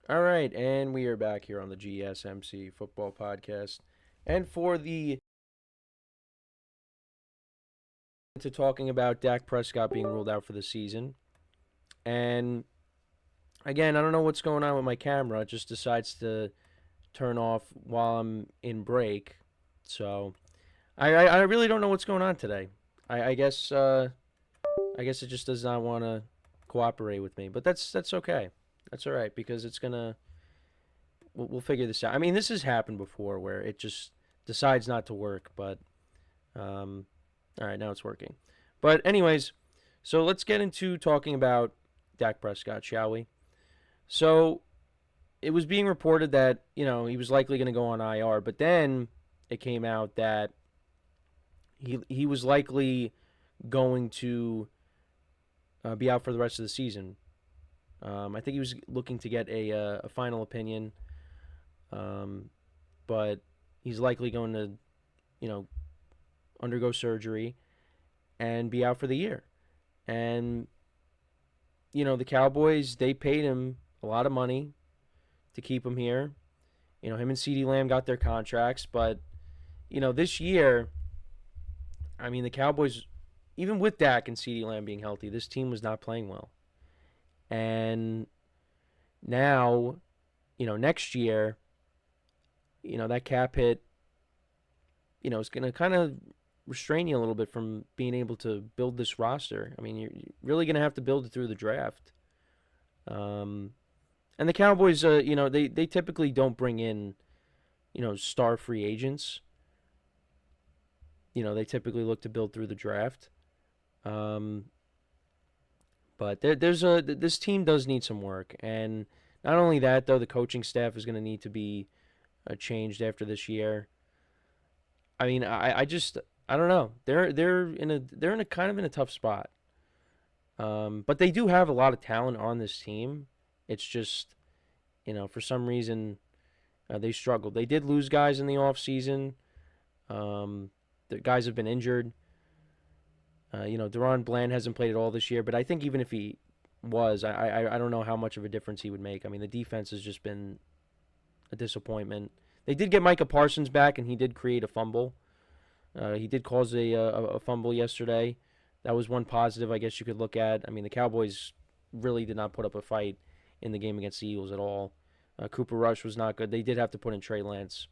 All right, and we are back here on the GSMC Football Podcast. And for the to talking about Dak Prescott being ruled out for the season. And again, I don't know what's going on with my camera. It just decides to turn off while I'm in break. So I really don't know what's going on today. I guess it just does not want to cooperate with me. But that's okay. That's all right because it's gonna we'll figure this out. I mean, this has happened before where it just decides not to work, but um, all right, now it's working. But anyways, so let's get into talking about Dak Prescott, shall we? So it was being reported that he was likely going to go on IR, but then it came out that he was likely going to be out for the rest of the season. I think he was looking to get a final opinion, um, but he's likely going to you know undergo surgery and be out for the year. And the Cowboys, they paid him a lot of money to keep him here. Him and CeeDee Lamb got their contracts, but this year, I mean, the Cowboys, even with Dak and CeeDee Lamb being healthy, this team was not playing well. And now, next year, that cap hit, is going to kind of restrain you a little bit from being able to build this roster. I mean, you're really going to have to build it through the draft. Um, and the Cowboys, they typically don't bring in, star free agents. They typically look to build through the draft. Um, but this team does need some work, and not only that though, the coaching staff is going to need to be changed after this year. I mean, I don't know. They're in a kind of in a tough spot. But they do have a lot of talent on this team. It's just for some reason they struggled. They did lose guys in the offseason. The guys have been injured. Deron Bland hasn't played at all this year, but I think even if he was, I don't know how much of a difference he would make. I mean, the defense has just been a disappointment. They did get Micah Parsons back, and he did create a fumble. He did cause a fumble yesterday. That was one positive I guess you could look at. I mean, the Cowboys really did not put up a fight in the game against the Eagles at all. Cooper Rush was not good. They did have to put in Trey Lance.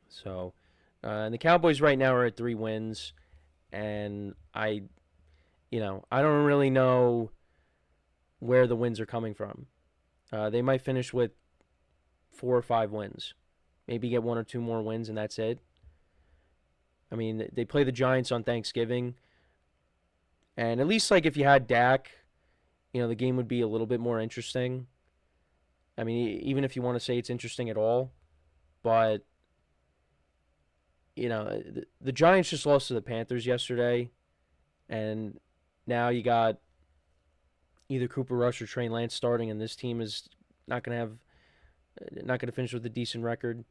So, and the Cowboys right now are at 3 wins, and I don't really know where the wins are coming from. They might finish with 4 or 5 wins, maybe get 1 or 2 more wins, and that's it. I mean, they play the Giants on Thanksgiving, and at least like if you had Dak, the game would be a little bit more interesting. I mean, even if you want to say it's interesting at all, but the Giants just lost to the Panthers yesterday, and now you got either Cooper Rush or Trey Lance starting, and this team is not going to have not going to finish with a decent record.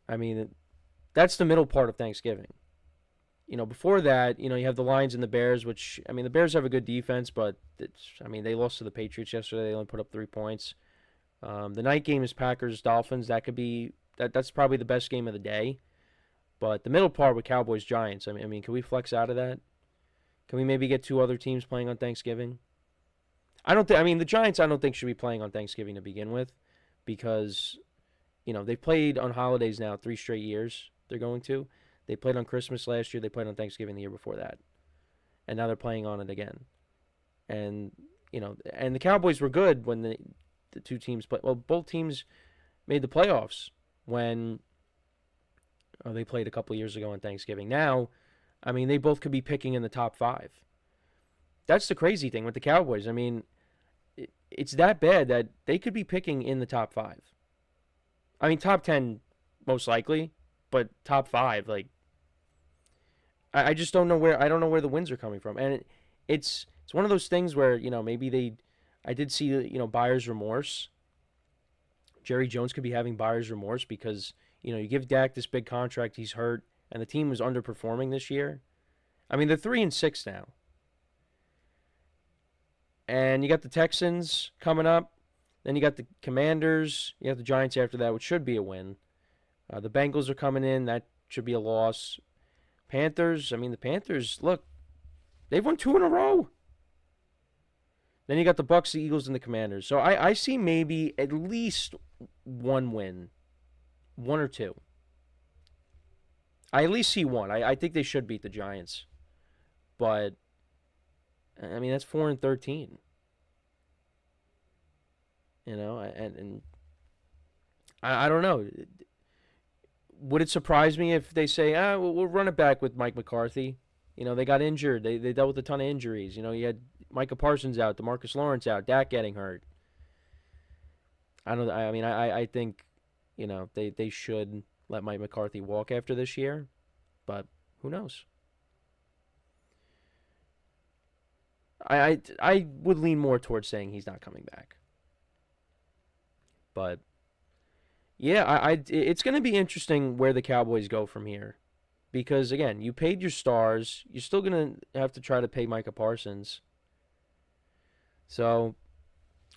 I mean, that's the middle part of Thanksgiving. Before that, you have the Lions and the Bears, which I mean, the Bears have a good defense, but I mean, they lost to the Patriots yesterday. They only put up 3 points. The night game is Packers Dolphins. That could be that's probably the best game of the day. But the middle part with Cowboys Giants, I mean, can we flex out of that? Can we maybe get two other teams playing on Thanksgiving? I don't think. I mean, the Giants, I don't think should be playing on Thanksgiving to begin with, because they've played on holidays now 3 straight years. They're going to. They played on Christmas last year. They played on Thanksgiving the year before that, and now they're playing on it again. And and the Cowboys were good when the two teams played. Well, both teams made the playoffs when they played a couple years ago on Thanksgiving. Now, I mean, they both could be picking in the top five. That's the crazy thing with the Cowboys. I mean, it's that bad that they could be picking in the top five. I mean, top 10 most likely, but top five, like, I just don't know where. I don't know where the wins are coming from, and it's one of those things where maybe they. I did see buyer's remorse. Jerry Jones could be having buyer's remorse because you give Dak this big contract, he's hurt, and the team was underperforming this year. I mean, they're 3-6 now, and you got the Texans coming up. Then you got the Commanders. You have the Giants after that, which should be a win. The Bengals are coming in. That should be a loss. Panthers. I mean, the Panthers, look, they've won 2 in a row. Then you got the Bucks, the Eagles, and the Commanders. So I see maybe at least one win. 1 or 2. I at least see one. I think they should beat the Giants. But, I mean, that's 4-13. You know, and I don't know. Would it surprise me if they say, we'll run it back with Mike McCarthy? You know, they got injured. They dealt with a ton of injuries. You know, you had Micah Parsons out, DeMarcus Lawrence out, Dak getting hurt. I think, you know, they should let Mike McCarthy walk after this year, but who knows? I would lean more towards saying he's not coming back. But yeah, it's going to be interesting where the Cowboys go from here. Because, again, you paid your stars. You're still going to have to try to pay Micah Parsons. So,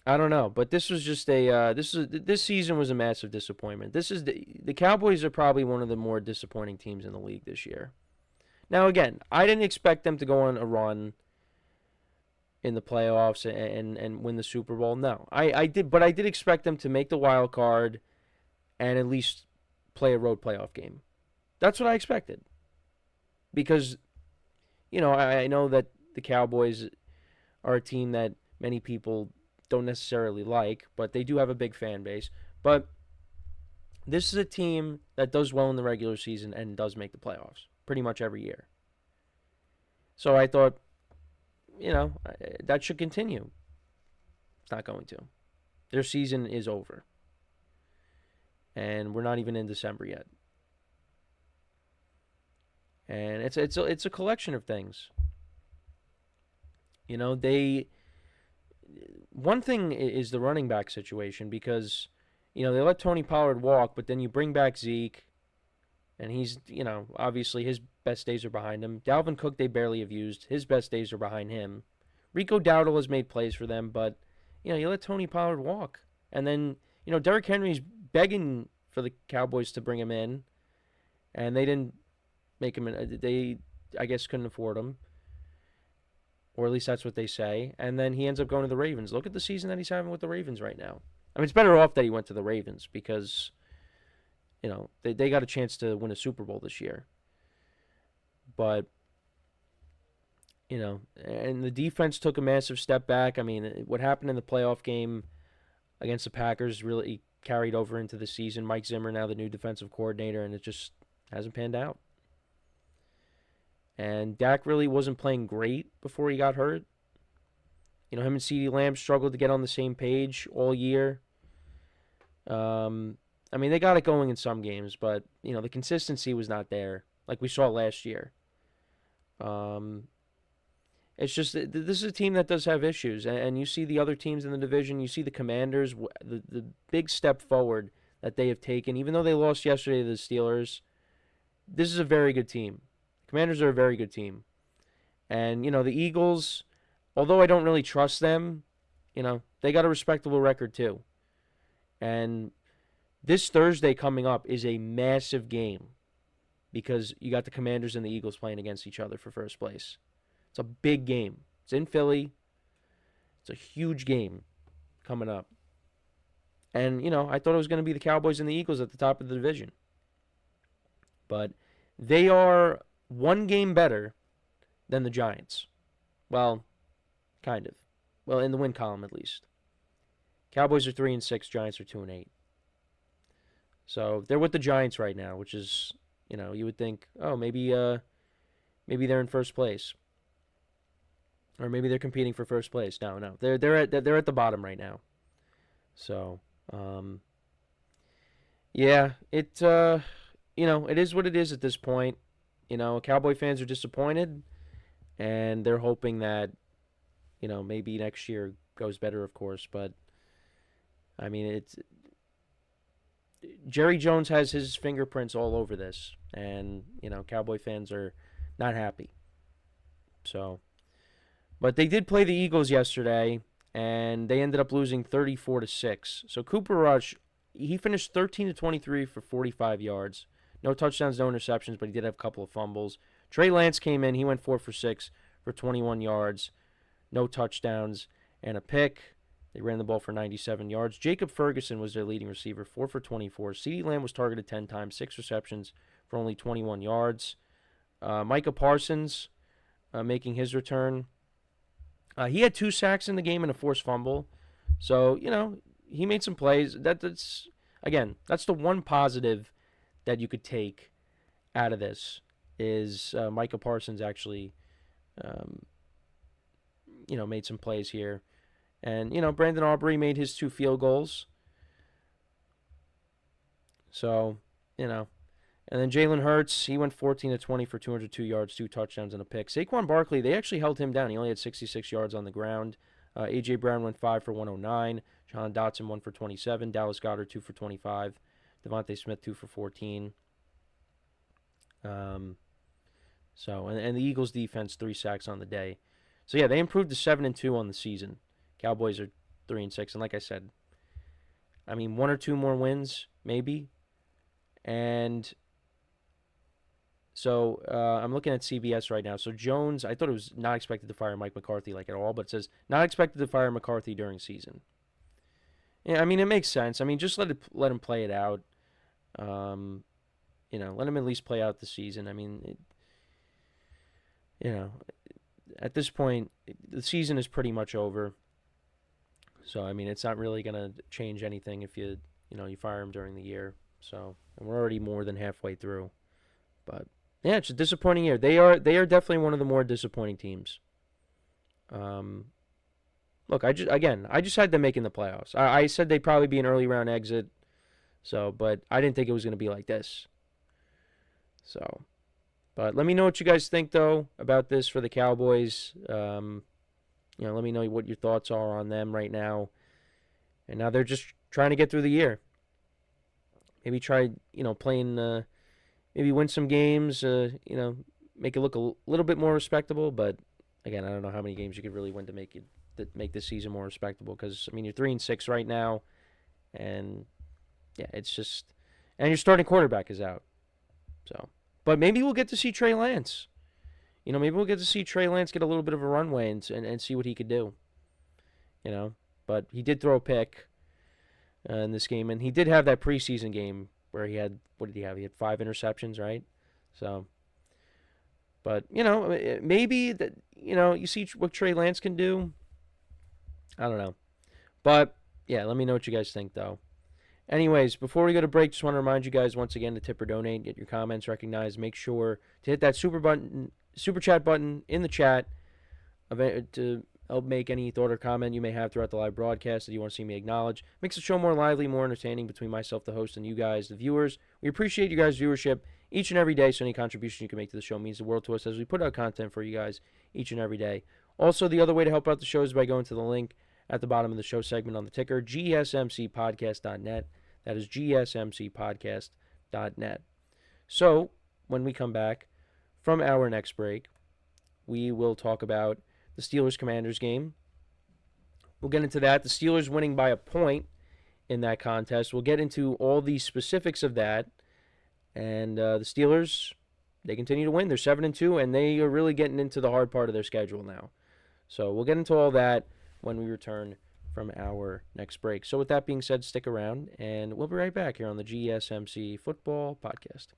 I don't know. But this was just this season was a massive disappointment. The Cowboys are probably one of the more disappointing teams in the league this year. Now, again, I didn't expect them to go on a run in the playoffs and win the Super Bowl. No, I did, but I did expect them to make the wild card and at least play a road playoff game. That's what I expected. Because, you know, I know that the Cowboys are a team that many people don't necessarily like, but they do have a big fan base. But this is a team that does well in the regular season and does make the playoffs pretty much every year. So I thought, you know, that should continue. It's not going to. Their season is over. And we're not even in December yet. And it's a collection of things. You know, one thing is the running back situation because, you know, they let Tony Pollard walk, but then you bring back Zeke, and he's, you know, obviously his best days are behind him. Dalvin Cook they barely have used. His best days are behind him. Rico Dowdle has made plays for them, but, you know, you let Tony Pollard walk. And then, you know, Derrick Henry's begging for the Cowboys to bring him in, and they didn't make him in. They, I guess, couldn't afford him. Or at least that's what they say. And then he ends up going to the Ravens. Look at the season that he's having with the Ravens right now. I mean, it's better off that he went to the Ravens because, you know, they got a chance to win a Super Bowl this year. But, you know, and the defense took a massive step back. I mean, what happened in the playoff game against the Packers really carried over into the season. Mike Zimmer now the new defensive coordinator, and it just hasn't panned out. And Dak really wasn't playing great before he got hurt. You know, him and CeeDee Lamb struggled to get on the same page all year. I mean, they got it going in some games, but, you know, the consistency was not there like we saw last year. It's just this is a team that does have issues. And you see the other teams in the division. You see the Commanders, the big step forward that they have taken. Even though they lost yesterday to the Steelers, this is a very good team. Commanders are a very good team. And, you know, the Eagles, although I don't really trust them, you know, they got a respectable record too. And this Thursday coming up is a massive game because you got the Commanders and the Eagles playing against each other for first place. It's a big game. It's in Philly. It's a huge game coming up. And, you know, I thought it was going to be the Cowboys and the Eagles at the top of the division. But they are one game better than the Giants. Well, kind of. Well, in the win column at least. Cowboys are 3-6, Giants are 2-8. So they're with the Giants right now, which is, you know, you would think, oh, maybe they're in first place, or maybe they're competing for first place. No, they're at the bottom right now. So, yeah, you know, it is what it is at this point. You know, Cowboy fans are disappointed, and they're hoping that, you know, maybe next year goes better, of course. But, I mean, Jerry Jones has his fingerprints all over this, and, you know, Cowboy fans are not happy. So, but they did play the Eagles yesterday, and they ended up losing 34-6. So Cooper Rush, he finished 13-23 for 45 yards. No touchdowns, no interceptions, but he did have a couple of fumbles. Trey Lance came in. He went 4 for 6 for 21 yards, no touchdowns, and a pick. They ran the ball for 97 yards. Jacob Ferguson was their leading receiver, 4 for 24. CeeDee Lamb was targeted 10 times, 6 receptions for only 21 yards. Micah Parsons making his return. He had 2 sacks in the game and a forced fumble. So, he made some plays. That's the one positive that you could take out of this is Micah Parsons actually, made some plays here. And, Brandon Aubrey made his 2 field goals. So, and then Jalen Hurts, he went 14-20 for 202 yards, 2 touchdowns, and a pick. Saquon Barkley, they actually held him down. He only had 66 yards on the ground. A.J. Brown went 5 for 109. John Dotson 1 for 27. Dallas Goedert 2 for 25. Devontae Smith 2 for 14. And the Eagles defense 3 sacks on the day. So yeah, they improved to 7-2 on the season. Cowboys are 3-6, and like I said, 1 or 2 more wins maybe. And so I'm looking at CBS right now. So Jones, I thought it was not expected to fire Mike McCarthy at all, but it says not expected to fire McCarthy during season. Yeah, it makes sense. Just let him play it out. Let him at least play out the season. At this point, the season is pretty much over. So, it's not really going to change anything if you fire him during the year. So, and we're already more than halfway through. But, yeah, it's a disappointing year. They are definitely one of the more disappointing teams. Look, I just had them making the playoffs. I said they'd probably be an early round exit. So, but I didn't think it was going to be like this. So, but let me know what you guys think, though, about this for the Cowboys. Let me know what your thoughts are on them right now. And now they're just trying to get through the year. Maybe try, playing, maybe win some games, make it look a little bit more respectable. But, again, I don't know how many games you could really win to make this season more respectable. Because, you're 3-6 right now. And, yeah, it's just... And your starting quarterback is out. So, but maybe we'll get to see Trey Lance. Maybe we'll get to see Trey Lance get a little bit of a runway and see what he could do. But he did throw a pick in this game, and he did have that preseason game where he had, what did he have? He had 5 interceptions, right? So, but, maybe that, you see what Trey Lance can do. I don't know. But, yeah, let me know what you guys think, though. Anyways, before we go to break, just want to remind you guys once again to tip or donate, get your comments recognized. Make sure to hit that super chat button in the chat to help make any thought or comment you may have throughout the live broadcast that you want to see me acknowledge. Makes the show more lively, more entertaining between myself, the host, and you guys, the viewers. We appreciate you guys' viewership each and every day, so any contribution you can make to the show means the world to us as we put out content for you guys each and every day. Also, the other way to help out the show is by going to the link at the bottom of the show segment on the ticker, GSMCPodcast.net. That is GSMCPodcast.net. So, when we come back from our next break, we will talk about the Steelers-Commanders game. We'll get into that. The Steelers winning by a point in that contest. We'll get into all the specifics of that. And the Steelers, they continue to win. They're 7-2, and they are really getting into the hard part of their schedule now. So we'll get into all that when we return from our next break. So with that being said, stick around, and we'll be right back here on the GSMC Football Podcast.